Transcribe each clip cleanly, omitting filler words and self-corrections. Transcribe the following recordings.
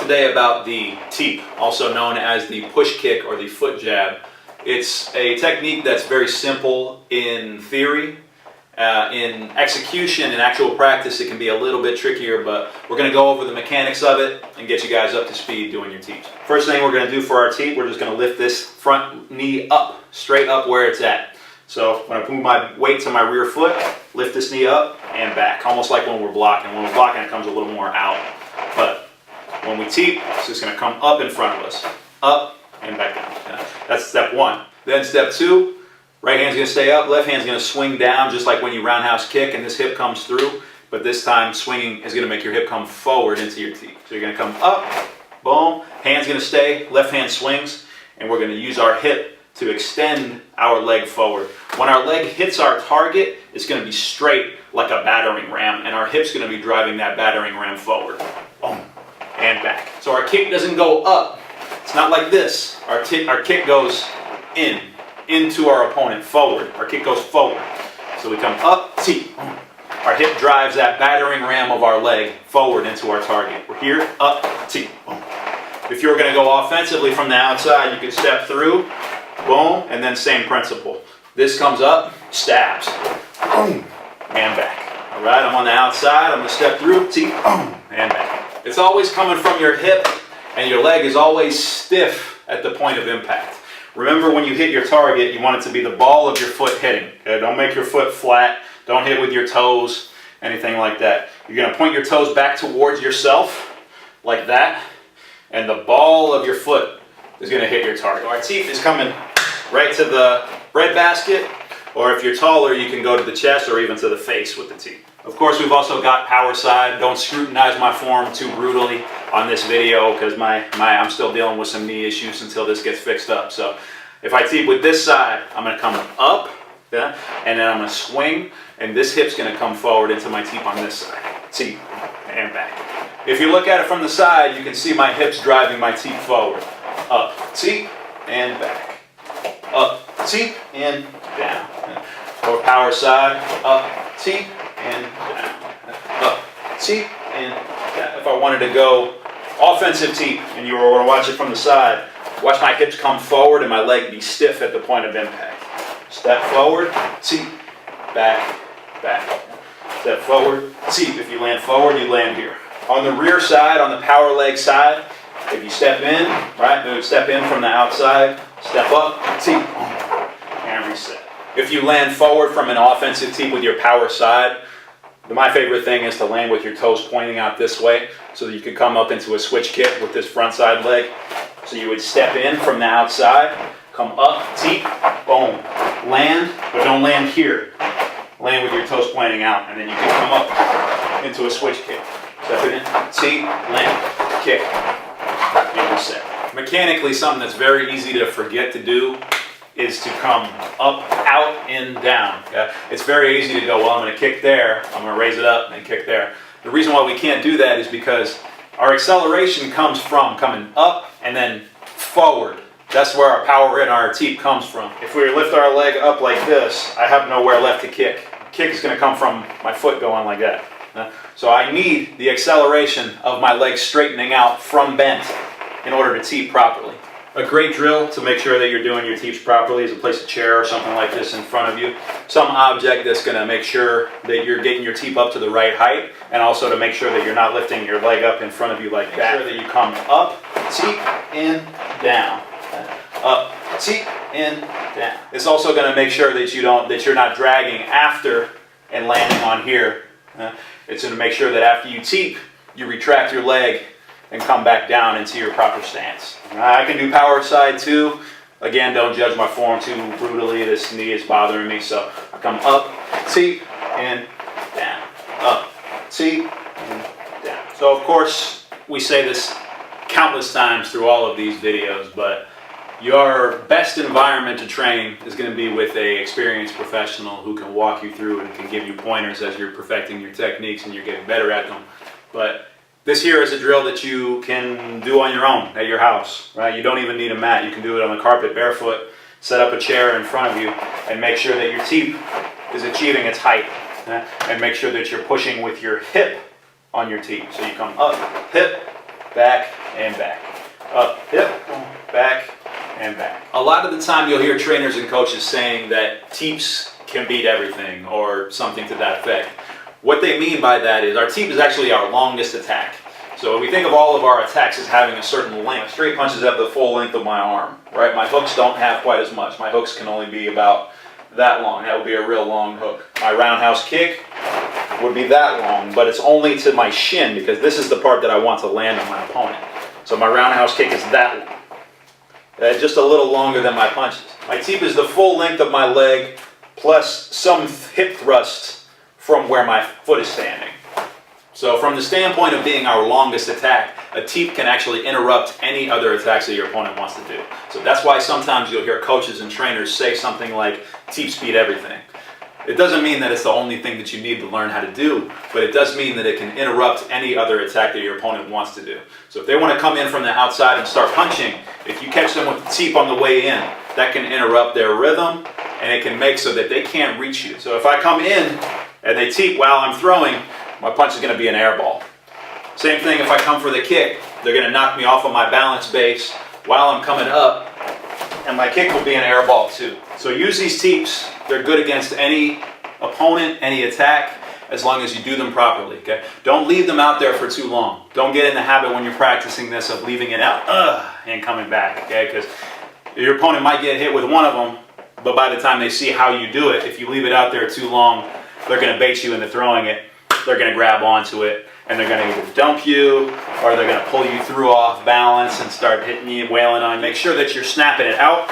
today about the Teep, also known as the push kick or the foot jab. It's a technique that's very simple in theory. In execution and actual practice, it can be a little bit trickier, but we're going to go over the mechanics of it and get you guys up to speed doing your Teeps. First thing we're going to do for our Teep, we're just going to lift this front knee up, straight up where it's at. So when I move my weight to my rear foot, lift this knee up and back, almost like when we're blocking. When we're blocking, it comes a little more out. But when we Teep, it's just going to come up in front of us, up and back down. That's step one. Then step two, right hand's going to stay up, left hand's going to swing down, just like when you roundhouse kick and this hip comes through. But this time, swinging is going to make your hip come forward into your Teep. So you're going to come up, boom, hand's going to stay, left hand swings, and we're going to use our hip to extend our leg forward. When our leg hits our target, it's going to be straight like a battering ram, and our hip's going to be driving that battering ram forward. Boom, and back. So our kick doesn't go up. It's not like this. Our kick goes into our opponent, forward. Our kick goes forward. So we come up, Teep. Our hip drives that battering ram of our leg forward into our target. We're here, up, Teep. If you're going to go offensively from the outside, you can step through, boom, and then same principle. This comes up, stabs, boom, and back. All right, I'm on the outside, I'm going to step through, Teep, boom, and back. It's always coming from your hip, and your leg is always stiff at the point of impact. Remember, when you hit your target, you want it to be the ball of your foot hitting. Okay? Don't make your foot flat, don't hit with your toes, anything like that. You're going to point your toes back towards yourself, like that, and the ball of your foot is going to hit your target. Our Teep is coming right to the bread basket, or if you're taller, you can go to the chest or even to the face with the Teep. Of course, we've also got power side. Don't scrutinize my form too brutally on this video because I'm still dealing with some knee issues until this gets fixed up. So if I Teep with this side, I'm going to come up, yeah, and then I'm going to swing, and this hip's going to come forward into my Teep on this side. Teep and back. If you look at it from the side, you can see my hips driving my Teep forward. Up, Teep, and back. Up, Teep, and down. Or power side, up, Teep, and down. Up, Teep, and down. If I wanted to go offensive Teep, and you were going to watch it from the side, watch my hips come forward and my leg be stiff at the point of impact. Step forward, Teep, back, back. Step forward, Teep. If you land forward, you land here. On the rear side, on the power leg side, if you step in, right, step in from the outside, step up, Teep, and reset. If you land forward from an offensive Teep with your power side, my favorite thing is to land with your toes pointing out this way so that you can come up into a switch kick with this front side leg. So you would step in from the outside, come up, Teep, boom, land, but don't land here. Land with your toes pointing out, and then you can come up into a switch kick. Step it in, Teep, land, kick, and reset. Mechanically, something that's very easy to forget to do is to come up, out, and down. Okay? It's very easy to go, well, I'm going to kick there, I'm going to raise it up and kick there. The reason why we can't do that is because our acceleration comes from coming up and then forward. That's where our power in our Teep comes from. If we lift our leg up like this, I have nowhere left to kick. Kick is going to come from my foot going like that. So I need the acceleration of my leg straightening out from bent in order to Teep properly. A great drill to make sure that you're doing your Teeps properly is to place a chair or something like this in front of you. Some object that's going to make sure that you're getting your Teep up to the right height, and also to make sure that you're not lifting your leg up in front of you like that. Make sure that you come up, Teep, and down. Up, Teep, and down. It's also going to make sure that you're not dragging after and landing on here. It's going to make sure that after you Teep, you retract your leg and come back down into your proper stance. I can do power side too. Again, don't judge my form too brutally. This knee is bothering me, so I come up, Teep, and down. Up, Teep, and down. So of course, we say this countless times through all of these videos, but your best environment to train is going to be with an experienced professional who can walk you through and can give you pointers as you're perfecting your techniques and you're getting better at them. But this here is a drill that you can do on your own at your house, right? You don't even need a mat. You can do it on the carpet barefoot. Set up a chair in front of you and make sure that your Teep is achieving its height. And make sure that you're pushing with your hip on your Teep. So you come up, hip, back, and back. Up, hip, back, and back. A lot of the time you'll hear trainers and coaches saying that teeps can beat everything or something to that effect. What they mean by that is our teep is actually our longest attack. So we think of all of our attacks as having a certain length. Straight punches have the full length of my arm, right? My hooks don't have quite as much. My hooks can only be about that long. That would be a real long hook. My roundhouse kick would be that long, but it's only to my shin because this is the part that I want to land on my opponent. So my roundhouse kick is that long. Just a little longer than my punches. My teep is the full length of my leg plus some hip thrust from where my foot is standing. So from the standpoint of being our longest attack, a teep can actually interrupt any other attacks that your opponent wants to do. So that's why sometimes you'll hear coaches and trainers say something like, teeps beat everything. It doesn't mean that it's the only thing that you need to learn how to do, but it does mean that it can interrupt any other attack that your opponent wants to do. So if they want to come in from the outside and start punching, if you catch them with the teep on the way in, that can interrupt their rhythm and it can make so that they can't reach you. So if I come in and they teep while I'm throwing, my punch is going to be an air ball. Same thing if I come for the kick, they're going to knock me off of my balance base while I'm coming up, and my kick will be an air ball too. So use these teeps. They're good against any opponent, any attack, as long as you do them properly, okay? Don't leave them out there for too long. Don't get in the habit when you're practicing this of leaving it out and coming back, okay? Because your opponent might get hit with one of them, but by the time they see how you do it, if you leave it out there too long, they're going to bait you into throwing it. They're going to grab onto it, and they're going to either dump you or they're going to pull you through off balance and start hitting you, wailing on you. Make sure that you're snapping it out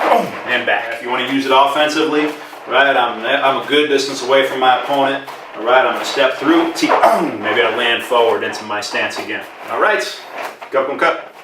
and back. If you want to use it offensively, right, I'm a good distance away from my opponent. All right, I'm going to step through, maybe I'll land forward into my stance again. All right, go and cut.